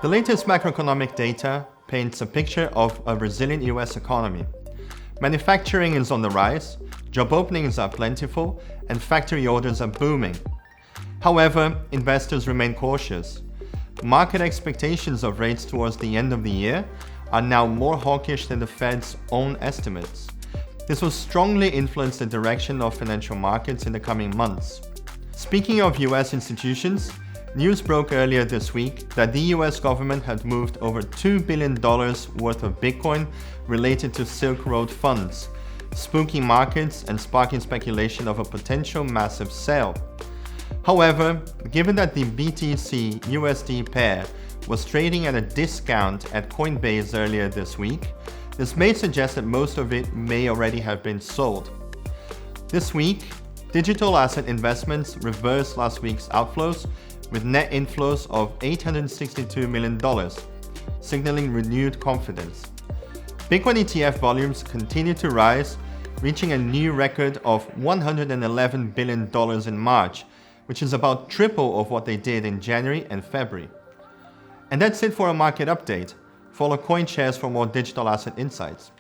The latest macroeconomic data paints a picture of a resilient US economy. Manufacturing is on the rise, job openings are plentiful, and factory orders are booming. However, investors remain cautious. Market expectations of rates towards the end of the year are now more hawkish than the Fed's own estimates. This will strongly influence the direction of financial markets in the coming months. Speaking of US institutions, news broke earlier this week that the US government had moved over $2 billion worth of Bitcoin related to Silk Road funds, spooking markets and sparking speculation of a potential massive sale. However, given that the BTC-USD pair was trading at a discount at Coinbase earlier this week, this may suggest that most of it may already have been sold. This week, digital asset investments reversed last week's outflows with net inflows of $862 million, signaling renewed confidence. Bitcoin ETF volumes continue to rise, reaching a new record of $111 billion in March, which is about triple of what they did in January and February. And that's it for a market update. Follow CoinShares for more digital asset insights.